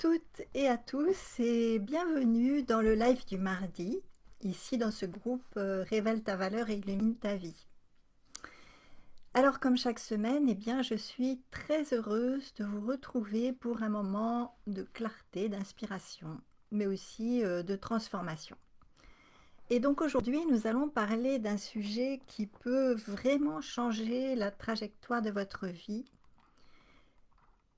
toutes et à tous et bienvenue dans le live du mardi, ici dans ce groupe Révèle ta valeur et illumine ta vie. Alors comme chaque semaine, je suis très heureuse de vous retrouver pour un moment de clarté, d'inspiration, mais aussi de transformation. Et donc aujourd'hui, nous allons parler d'un sujet qui peut vraiment changer la trajectoire de votre vie.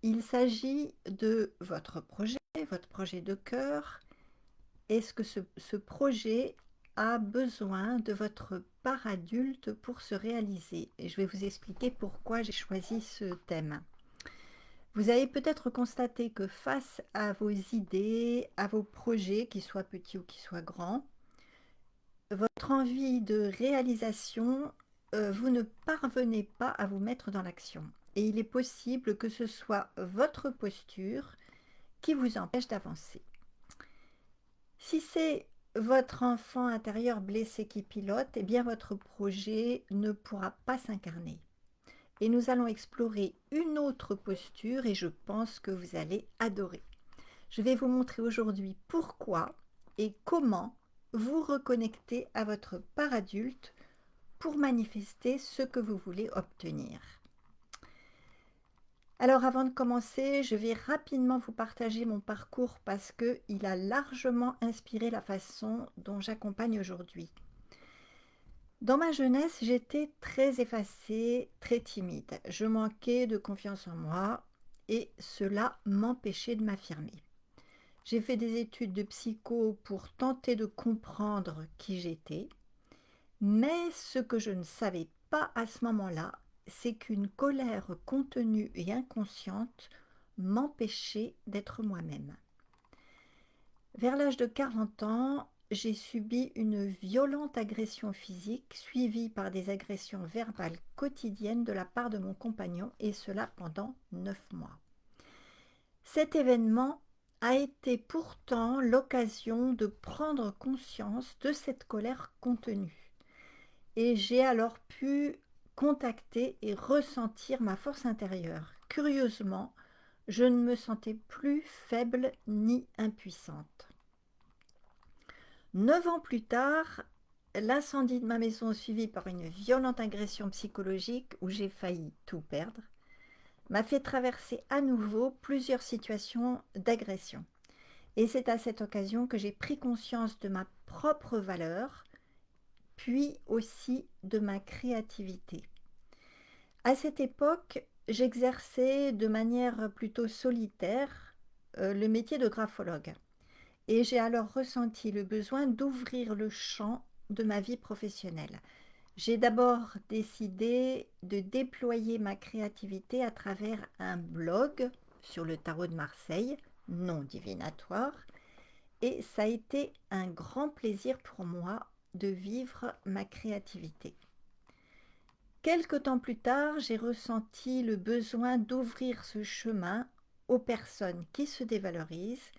Il s'agit de votre projet de cœur. Est-ce que ce projet a besoin de votre part adulte pour se réaliser? Et je vais vous expliquer pourquoi j'ai choisi ce thème. Vous avez peut-être constaté que face à vos idées, à vos projets, qu'ils soient petits ou qu'ils soient grands, votre envie de réalisation, vous ne parvenez pas à vous mettre dans l'action. Et il est possible que ce soit votre posture qui vous empêche d'avancer. Si c'est votre enfant intérieur blessé qui pilote, eh bien votre projet ne pourra pas s'incarner. Et nous allons explorer une autre posture et je pense que vous allez adorer. Je vais vous montrer aujourd'hui pourquoi et comment vous reconnecter à votre part adulte pour manifester ce que vous voulez obtenir. Alors avant de commencer, je vais rapidement vous partager mon parcours parce qu'il a largement inspiré la façon dont j'accompagne aujourd'hui. Dans ma jeunesse, j'étais très effacée, très timide. Je manquais de confiance en moi et cela m'empêchait de m'affirmer. J'ai fait des études de psycho pour tenter de comprendre qui j'étais, mais ce que je ne savais pas à ce moment-là, c'est qu'une colère contenue et inconsciente m'empêchait d'être moi-même. Vers l'âge de 40 ans, j'ai subi une violente agression physique suivie par des agressions verbales quotidiennes de la part de mon compagnon et cela pendant 9 mois. Cet événement a été pourtant l'occasion de prendre conscience de cette colère contenue. Et j'ai alors pu contacter et ressentir ma force intérieure. Curieusement, je ne me sentais plus faible ni impuissante. 9 ans plus tard, l'incendie de ma maison suivi par une violente agression psychologique où j'ai failli tout perdre, m'a fait traverser à nouveau plusieurs situations d'agression. Et c'est à cette occasion que j'ai pris conscience de ma propre valeur, puis aussi de ma créativité. À cette époque, j'exerçais de manière plutôt solitaire le métier de graphologue. Et j'ai alors ressenti le besoin d'ouvrir le champ de ma vie professionnelle. J'ai d'abord décidé de déployer ma créativité à travers un blog sur le tarot de Marseille, non divinatoire, et ça a été un grand plaisir pour moi de vivre ma créativité. Quelque temps plus tard, j'ai ressenti le besoin d'ouvrir ce chemin aux personnes qui se dévalorisent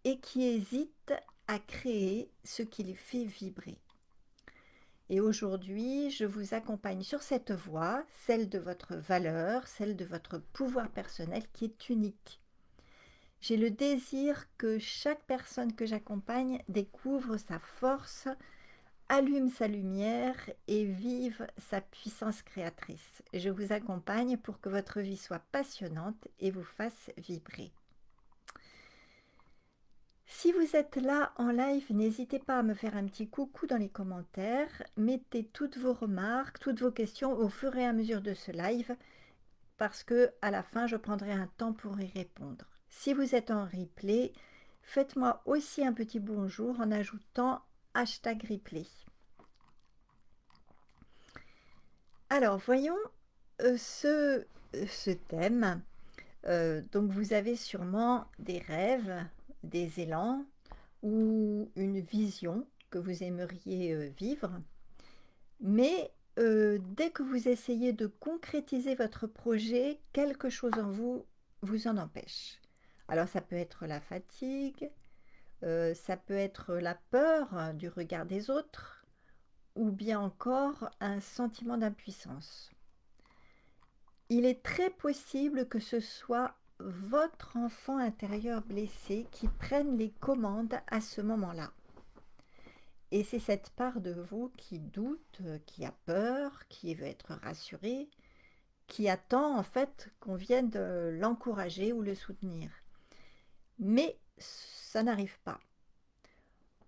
et qui hésitent à créer ce qui les fait vibrer. Et aujourd'hui, je vous accompagne sur cette voie, celle de votre valeur, celle de votre pouvoir personnel qui est unique. J'ai le désir que chaque personne que j'accompagne découvre sa force, allume sa lumière et vive sa puissance créatrice. Je vous accompagne pour que votre vie soit passionnante et vous fasse vibrer. Si vous êtes là en live, n'hésitez pas à me faire un petit coucou dans les commentaires. Mettez toutes vos remarques, toutes vos questions au fur et à mesure de ce live parce que à la fin, je prendrai un temps pour y répondre. Si vous êtes en replay, faites-moi aussi un petit bonjour en ajoutant #replay. Alors, voyons ce thème. Donc, vous avez sûrement des rêves, des élans ou une vision que vous aimeriez vivre. Mais dès que vous essayez de concrétiser votre projet, quelque chose en vous vous en empêche. Alors, ça peut être la fatigue, ça peut être la peur du regard des autres, ou bien encore un sentiment d'impuissance. Il est très possible que ce soit votre enfant intérieur blessé qui prenne les commandes à ce moment-là. Et c'est cette part de vous qui doute, qui a peur, qui veut être rassurée, qui attend en fait qu'on vienne l'encourager ou le soutenir. Mais ça n'arrive pas.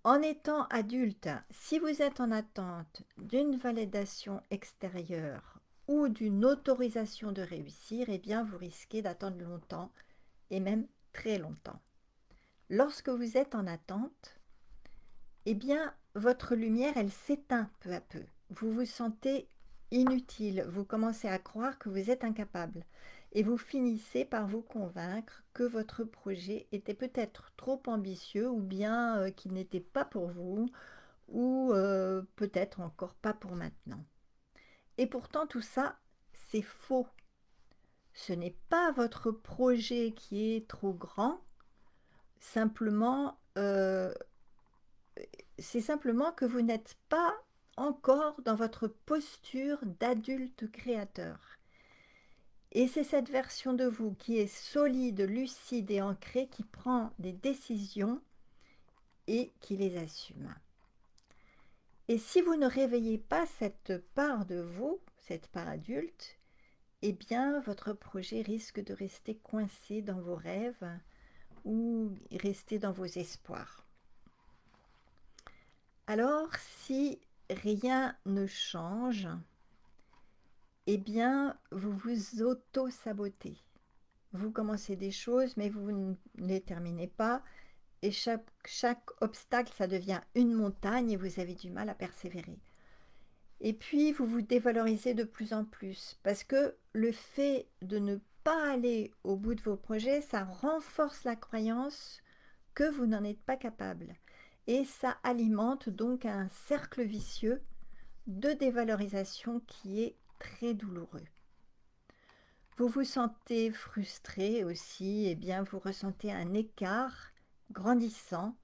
En étant adulte, si vous êtes en attente d'une validation extérieure ou d'une autorisation de réussir, eh bien vous risquez d'attendre longtemps et même très longtemps. Lorsque vous êtes en attente, eh bien votre lumière, elle s'éteint peu à peu. Vous vous sentez inutile, vous commencez à croire que vous êtes incapable et vous finissez par vous convaincre que votre projet était peut-être trop ambitieux ou bien qu'il n'était pas pour vous ou peut-être encore pas pour maintenant. Et pourtant tout ça, c'est faux. Ce n'est pas votre projet qui est trop grand, simplement, c'est simplement que vous n'êtes pas encore dans votre posture d'adulte créateur. Et c'est cette version de vous qui est solide, lucide et ancrée qui prend des décisions et qui les assume. Et si vous ne réveillez pas cette part de vous, cette part adulte, eh bien votre projet risque de rester coincé dans vos rêves ou rester dans vos espoirs. Alors, si rien ne change, eh bien, vous vous auto-sabotez. Vous commencez des choses, mais vous ne les terminez pas. Et chaque obstacle, ça devient une montagne et vous avez du mal à persévérer. Et puis, vous vous dévalorisez de plus en plus parce que le fait de ne pas aller au bout de vos projets, ça renforce la croyance que vous n'en êtes pas capable. Et ça alimente donc un cercle vicieux de dévalorisation qui est très douloureux. Vous vous sentez frustré aussi, et bien vous ressentez un écart grandissant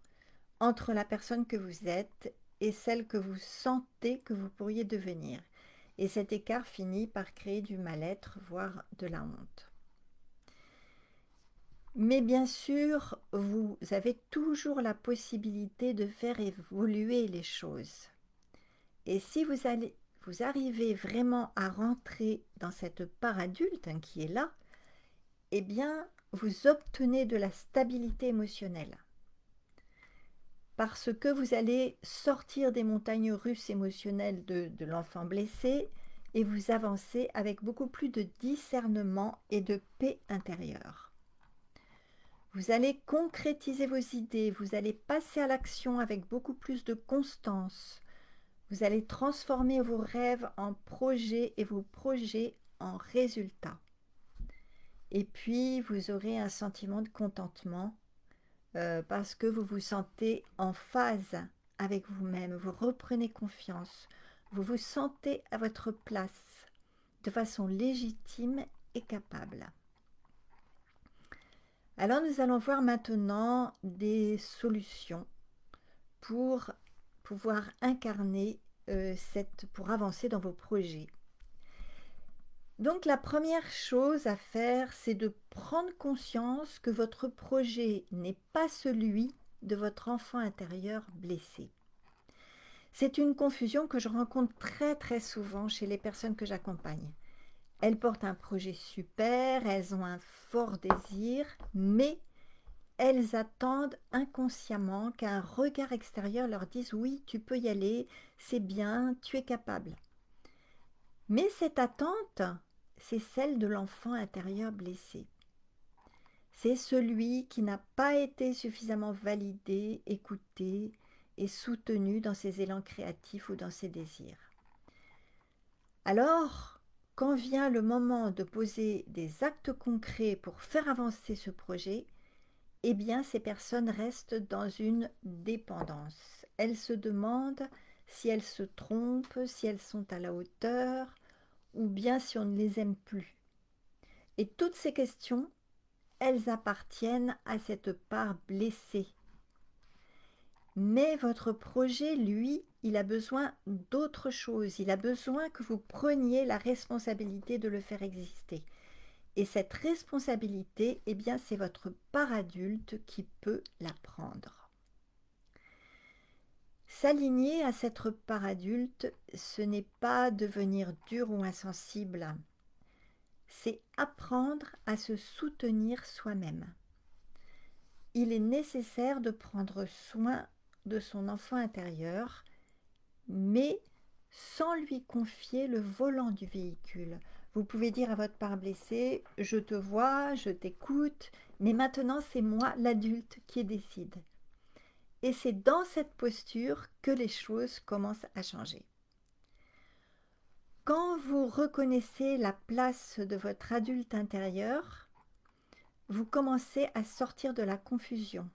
entre la personne que vous êtes et celle que vous sentez que vous pourriez devenir. Et cet écart finit par créer du mal-être, voire de la honte. Mais bien sûr, vous avez toujours la possibilité de faire évoluer les choses. Et si vous arrivez vraiment à rentrer dans cette part adulte qui est là, eh bien, vous obtenez de la stabilité émotionnelle. Parce que vous allez sortir des montagnes russes émotionnelles de l'enfant blessé et vous avancez avec beaucoup plus de discernement et de paix intérieure. Vous allez concrétiser vos idées, vous allez passer à l'action avec beaucoup plus de constance. Vous allez transformer vos rêves en projets et vos projets en résultats. Et puis, vous aurez un sentiment de contentement parce que vous vous sentez en phase avec vous-même. Vous reprenez confiance. Vous vous sentez à votre place de façon légitime et capable. Alors, nous allons voir maintenant des solutions pour pouvoir incarner pour avancer dans vos projets. Donc la première chose à faire, c'est de prendre conscience que votre projet n'est pas celui de votre enfant intérieur blessé. C'est une confusion que je rencontre très très souvent chez les personnes que j'accompagne. Elles portent un projet super, elles ont un fort désir, mais elles attendent inconsciemment qu'un regard extérieur leur dise « oui, tu peux y aller, c'est bien, tu es capable ». Mais cette attente, c'est celle de l'enfant intérieur blessé. C'est celui qui n'a pas été suffisamment validé, écouté et soutenu dans ses élans créatifs ou dans ses désirs. Alors, quand vient le moment de poser des actes concrets pour faire avancer ce projet, eh bien, ces personnes restent dans une dépendance. Elles se demandent si elles se trompent, si elles sont à la hauteur, ou bien si on ne les aime plus. Et toutes ces questions, elles appartiennent à cette part blessée. Mais votre projet, lui, il a besoin d'autre chose. Il a besoin que vous preniez la responsabilité de le faire exister. Et cette responsabilité, eh bien, c'est votre part adulte qui peut la prendre. S'aligner à cette part adulte, ce n'est pas devenir dur ou insensible, c'est apprendre à se soutenir soi-même. Il est nécessaire de prendre soin de son enfant intérieur, mais sans lui confier le volant du véhicule. Vous pouvez dire à votre part blessée, je te vois, je t'écoute, mais maintenant c'est moi l'adulte qui décide. Et c'est dans cette posture que les choses commencent à changer. Quand vous reconnaissez la place de votre adulte intérieur, vous commencez à sortir de la confusion.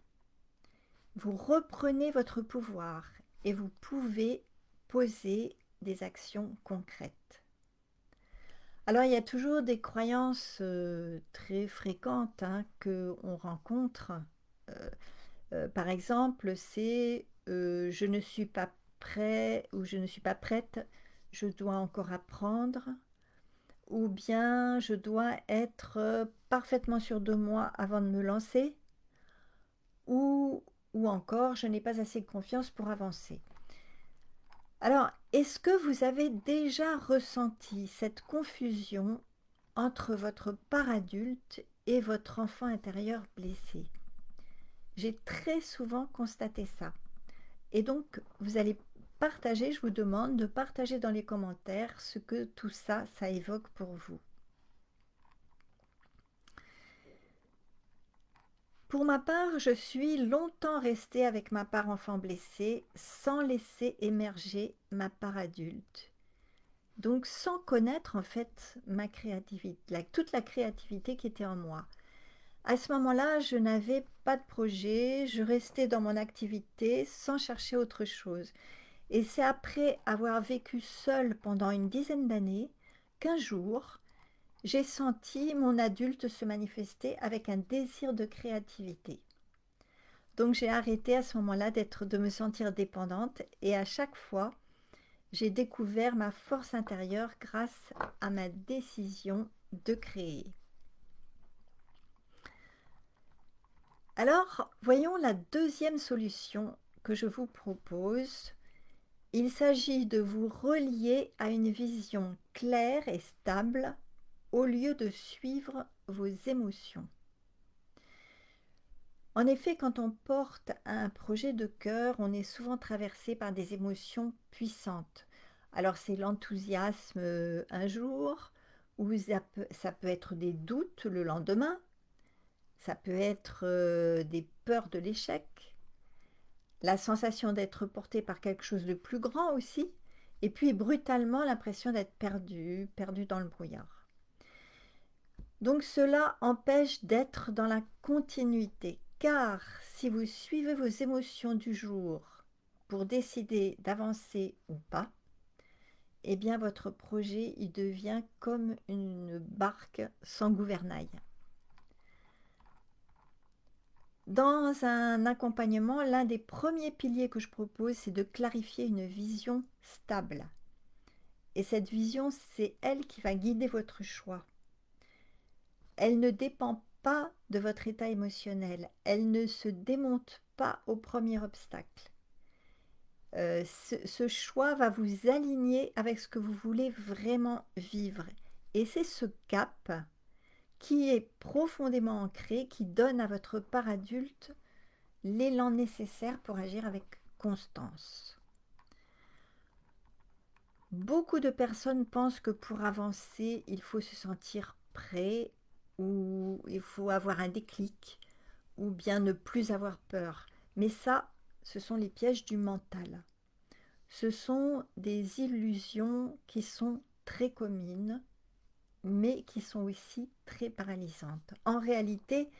Vous reprenez votre pouvoir et vous pouvez poser des actions concrètes. Alors, il y a toujours des croyances très fréquentes qu'on rencontre. Par exemple, c'est je ne suis pas prêt ou je ne suis pas prête, je dois encore apprendre, ou bien je dois être parfaitement sûre de moi avant de me lancer, ou, ou encore je n'ai pas assez de confiance pour avancer. Alors, est-ce que vous avez déjà ressenti cette confusion entre votre part adulte et votre enfant intérieur blessé? J'ai très souvent constaté ça. Et donc, vous allez partager, je vous demande de partager dans les commentaires ce que tout ça, ça évoque pour vous. Pour ma part, je suis longtemps restée avec ma part enfant blessée sans laisser émerger ma part adulte. Donc sans connaître en fait ma créativité, toute la créativité qui était en moi. À ce moment-là, je n'avais pas de projet, je restais dans mon activité sans chercher autre chose. Et c'est après avoir vécu seule pendant une dizaine d'années qu'un jour, j'ai senti mon adulte se manifester avec un désir de créativité. Donc j'ai arrêté à ce moment-là de me sentir dépendante et à chaque fois, j'ai découvert ma force intérieure grâce à ma décision de créer. Alors, voyons la deuxième solution que je vous propose. Il s'agit de vous relier à une vision claire et stable au lieu de suivre vos émotions. En effet, quand on porte un projet de cœur, on est souvent traversé par des émotions puissantes. Alors c'est l'enthousiasme un jour, ou ça peut être des doutes le lendemain, ça peut être des peurs de l'échec, la sensation d'être porté par quelque chose de plus grand aussi, et puis brutalement l'impression d'être perdu dans le brouillard. Donc cela empêche d'être dans la continuité, car si vous suivez vos émotions du jour pour décider d'avancer ou pas, eh bien votre projet il devient comme une barque sans gouvernail. Dans un accompagnement, l'un des premiers piliers que je propose, c'est de clarifier une vision stable. Et cette vision, c'est elle qui va guider votre choix. Elle ne dépend pas de votre état émotionnel. Elle ne se démonte pas au premier obstacle. Ce choix va vous aligner avec ce que vous voulez vraiment vivre. Et c'est ce cap qui est profondément ancré, qui donne à votre part adulte l'élan nécessaire pour agir avec constance. Beaucoup de personnes pensent que pour avancer, il faut se sentir prêt ou il faut avoir un déclic ou bien ne plus avoir peur. Mais ça, ce sont les pièges du mental. Ce sont des illusions qui sont très communes, mais qui sont aussi très paralysantes. En réalité,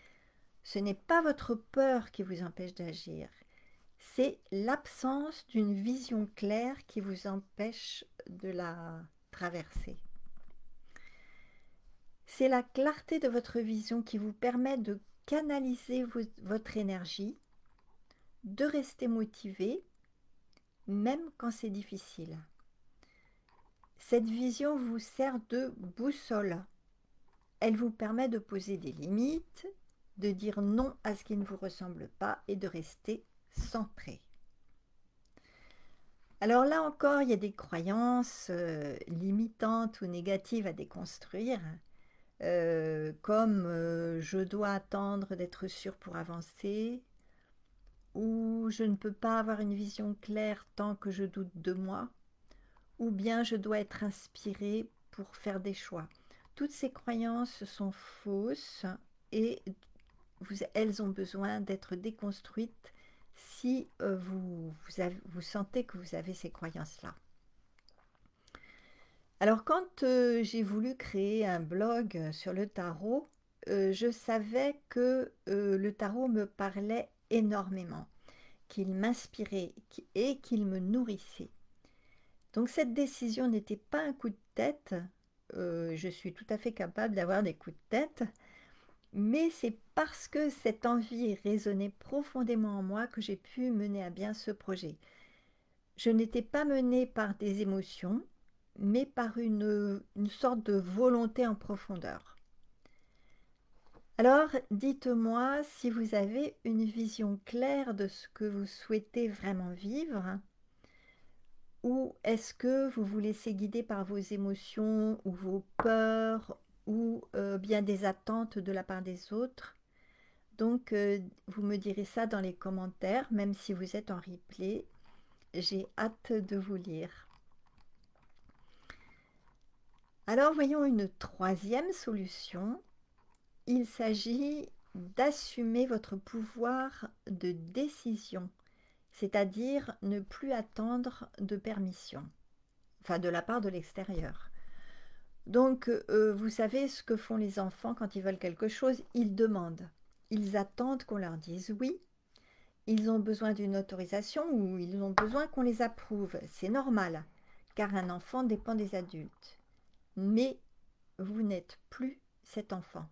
ce n'est pas votre peur qui vous empêche d'agir, c'est l'absence d'une vision claire qui vous empêche de la traverser. C'est la clarté de votre vision qui vous permet de canaliser votre énergie, de rester motivé, même quand c'est difficile. Cette vision vous sert de boussole. elle vous permet de poser des limites, de dire non à ce qui ne vous ressemble pas et de rester centré. Alors là encore, il y a des croyances limitantes ou négatives à déconstruire, comme je dois attendre d'être sûr pour avancer, ou je ne peux pas avoir une vision claire tant que je doute de moi, ou bien je dois être inspiré pour faire des choix. Toutes ces croyances sont fausses et elles ont besoin d'être déconstruites si vous sentez que vous avez ces croyances-là. Alors quand j'ai voulu créer un blog sur le tarot, je savais que le tarot me parlait énormément, qu'il m'inspirait et qu'il me nourrissait. Donc cette décision n'était pas un coup de tête, je suis tout à fait capable d'avoir des coups de tête, mais c'est parce que cette envie résonnait profondément en moi que j'ai pu mener à bien ce projet. Je n'étais pas menée par des émotions, mais par une sorte de volonté en profondeur. Alors, dites-moi si vous avez une vision claire de ce que vous souhaitez vraiment vivre, ou est-ce que vous vous laissez guider par vos émotions ou vos peurs ou bien des attentes de la part des autres. Donc, vous me direz ça dans les commentaires, même si vous êtes en replay. J'ai hâte de vous lire. Alors, voyons une troisième solution. Il s'agit d'assumer votre pouvoir de décision, c'est-à-dire ne plus attendre de permission, enfin de la part de l'extérieur. Donc, vous savez ce que font les enfants quand ils veulent quelque chose, ils demandent. Ils attendent qu'on leur dise oui. Ils ont besoin d'une autorisation ou ils ont besoin qu'on les approuve. C'est normal, car un enfant dépend des adultes. Mais vous n'êtes plus cet enfant.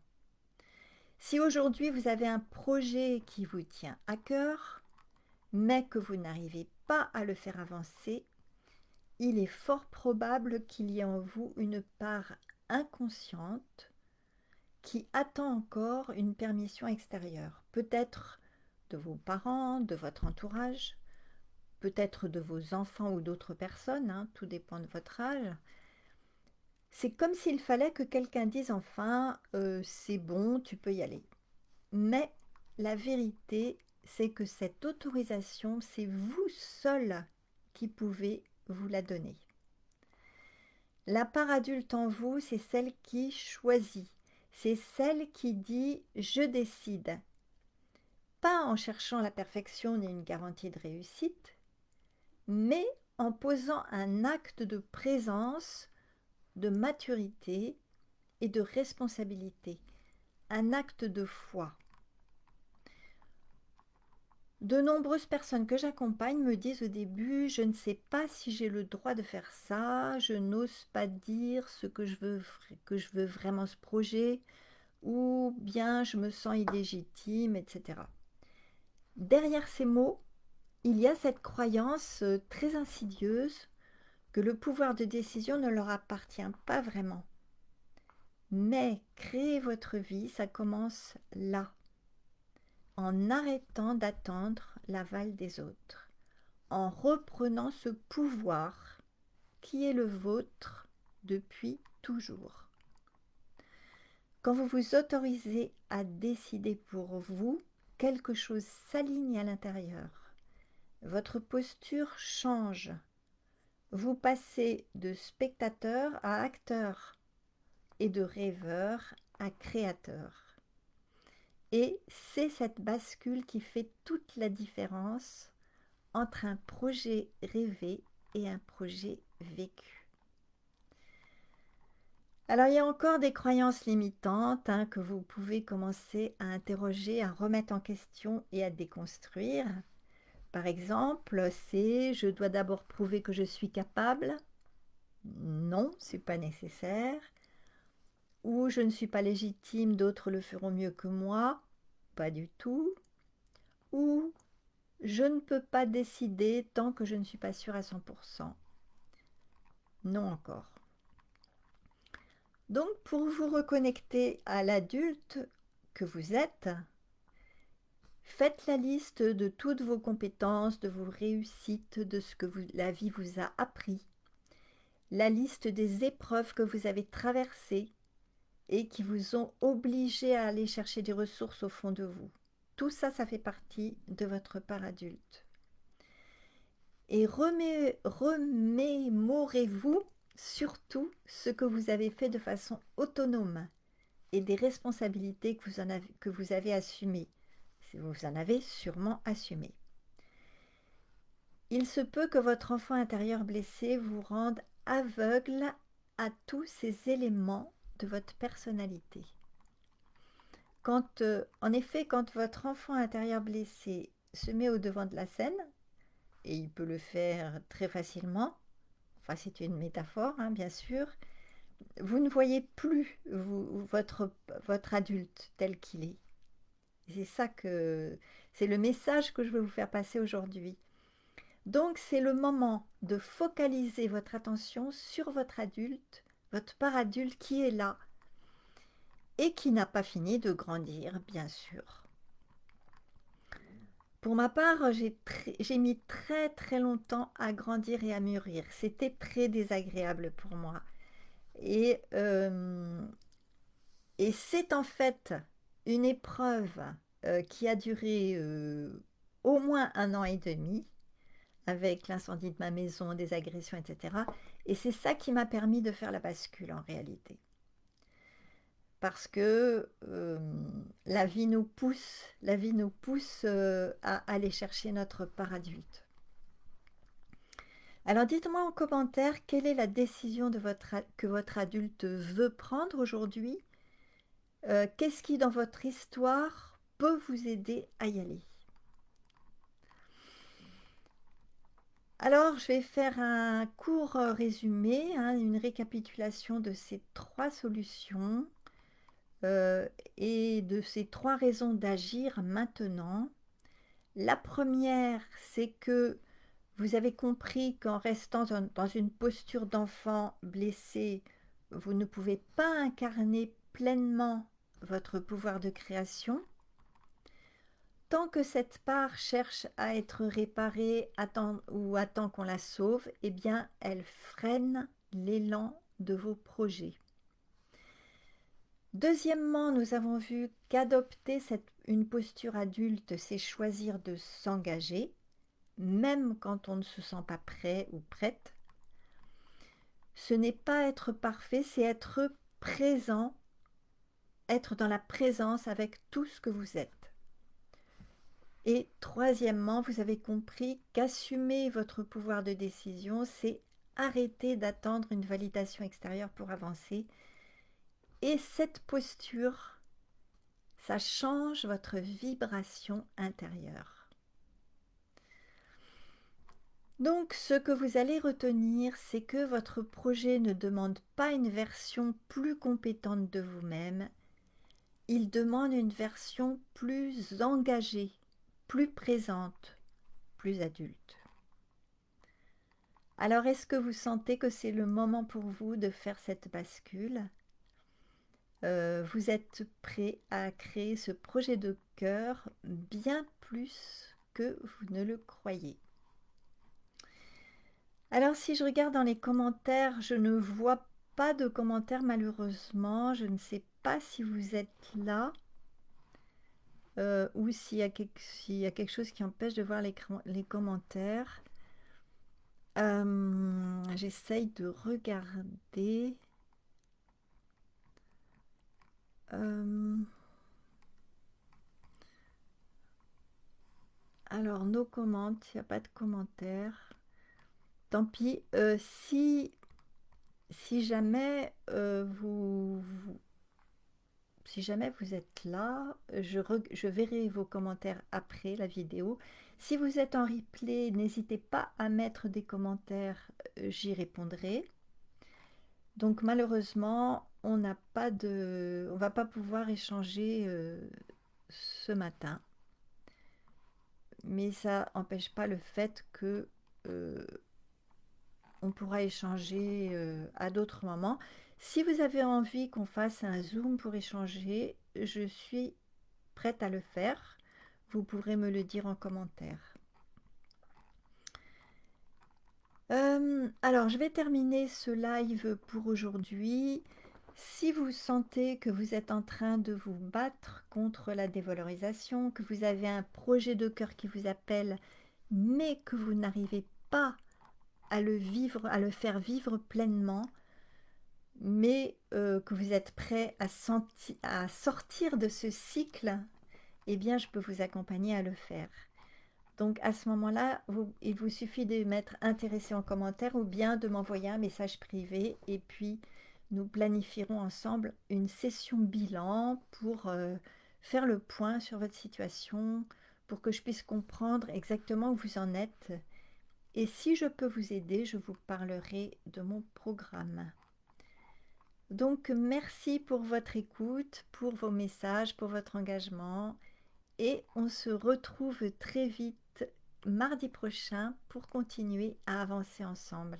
Si aujourd'hui vous avez un projet qui vous tient à cœur, mais que vous n'arrivez pas à le faire avancer, il est fort probable qu'il y ait en vous une part inconsciente qui attend encore une permission extérieure, peut-être de vos parents, de votre entourage, peut-être de vos enfants ou d'autres personnes, hein, tout dépend de votre âge. C'est comme s'il fallait que quelqu'un dise enfin c'est bon, tu peux y aller. Mais la vérité, c'est que cette autorisation, c'est vous seul qui pouvez vous la donner. La part adulte en vous, c'est celle qui choisit, c'est celle qui dit « je décide ». Pas en cherchant la perfection ni une garantie de réussite, mais en posant un acte de présence, de maturité et de responsabilité, un acte de foi. De nombreuses personnes que j'accompagne me disent au début « je ne sais pas si j'ai le droit de faire ça, je n'ose pas dire ce que je veux vraiment ce projet, ou bien je me sens illégitime, etc. » Derrière ces mots, il y a cette croyance très insidieuse que le pouvoir de décision ne leur appartient pas vraiment. Mais créer votre vie, ça commence là, en arrêtant d'attendre l'aval des autres, en reprenant ce pouvoir qui est le vôtre depuis toujours. Quand vous vous autorisez à décider pour vous, quelque chose s'aligne à l'intérieur. Votre posture change. Vous passez de spectateur à acteur et de rêveur à créateur. Et c'est cette bascule qui fait toute la différence entre un projet rêvé et un projet vécu. Alors, il y a encore des croyances limitantes que vous pouvez commencer à interroger, à remettre en question et à déconstruire. Par exemple, c'est « je dois d'abord prouver que je suis capable ». Non, ce n'est pas nécessaire. Ou « je ne suis pas légitime, d'autres le feront mieux que moi ». Pas du tout. Ou « je ne peux pas décider tant que je ne suis pas sûre à 100%. Non encore. Donc, pour vous reconnecter à l'adulte que vous êtes, faites la liste de toutes vos compétences, de vos réussites, de ce que la vie vous a appris, la liste des épreuves que vous avez traversées et qui vous ont obligé à aller chercher des ressources au fond de vous. Tout ça, ça fait partie de votre part adulte. Et remémorez-vous surtout ce que vous avez fait de façon autonome et des responsabilités que vous avez assumées. Vous en avez sûrement assumé. Il se peut que votre enfant intérieur blessé vous rende aveugle à tous ces éléments de votre personnalité. En effet, quand votre enfant intérieur blessé se met au devant de la scène, et il peut le faire très facilement, enfin c'est une métaphore hein, bien sûr, vous ne voyez plus votre adulte tel qu'il est. C'est le message que je veux vous faire passer aujourd'hui. Donc c'est le moment de focaliser votre attention sur votre adulte, votre part adulte qui est là et qui n'a pas fini de grandir, bien sûr. Pour ma part, j'ai mis très très longtemps à grandir et à mûrir. C'était très désagréable pour moi. Et, euh, et c'est en fait une épreuve qui a duré au moins 1 an et demi, avec l'incendie de ma maison, des agressions, etc. Et c'est ça qui m'a permis de faire la bascule en réalité. Parce que la vie nous pousse à aller chercher notre part adulte. Alors dites-moi en commentaire quelle est la décision que votre adulte veut prendre aujourd'hui. Qu'est-ce qui dans votre histoire peut vous aider à y aller? Alors je vais faire un court résumé, hein, une récapitulation de ces 3 solutions et de ces 3 raisons d'agir maintenant. La première, c'est que vous avez compris qu'en restant dans une posture d'enfant blessé, vous ne pouvez pas incarner pleinement votre pouvoir de création. Tant que cette part cherche à être réparée ou attend qu'on la sauve, eh bien, elle freine l'élan de vos projets. Deuxièmement, nous avons vu qu'adopter une posture adulte, c'est choisir de s'engager, même quand on ne se sent pas prêt ou prête. Ce n'est pas être parfait, c'est être présent, être dans la présence avec tout ce que vous êtes. Et troisièmement, vous avez compris qu'assumer votre pouvoir de décision, c'est arrêter d'attendre une validation extérieure pour avancer. Et cette posture, ça change votre vibration intérieure. Donc, ce que vous allez retenir, c'est que votre projet ne demande pas une version plus compétente de vous-même, il demande une version plus engagée, plus présente, plus adulte. Alors, est-ce que vous sentez que c'est le moment pour vous de faire cette bascule? Vous êtes prêt à créer ce projet de cœur bien plus que vous ne le croyez. Alors, si je regarde dans les commentaires, je ne vois pas de commentaires malheureusement. Je ne sais pas si vous êtes là ou s'il y a quelque chose qui empêche de voir les commentaires. J'essaye de regarder. Alors, nos commentaires, il n'y a pas de commentaires. Tant pis. Si jamais si jamais vous êtes là, je verrai vos commentaires après la vidéo. Si vous êtes en replay, n'hésitez pas à mettre des commentaires, j'y répondrai. Donc malheureusement, on va pas pouvoir échanger ce matin. Mais ça n'empêche pas le fait que on pourra échanger à d'autres moments. Si vous avez envie qu'on fasse un Zoom pour échanger, je suis prête à le faire. Vous pourrez me le dire en commentaire. Alors, je vais terminer ce live pour aujourd'hui. Si vous sentez que vous êtes en train de vous battre contre la dévalorisation, que vous avez un projet de cœur qui vous appelle, mais que vous n'arrivez pas à le vivre, à le faire vivre pleinement, mais que vous êtes prêt à sortir de ce cycle, eh bien, je peux vous accompagner à le faire. Donc à ce moment-là, il vous suffit de mettre intéressé en commentaire ou bien de m'envoyer un message privé et puis nous planifierons ensemble une session bilan pour faire le point sur votre situation, pour que je puisse comprendre exactement où vous en êtes. Et si je peux vous aider, je vous parlerai de mon programme. Donc merci pour votre écoute, pour vos messages, pour votre engagement. Et on se retrouve très vite mardi prochain pour continuer à avancer ensemble.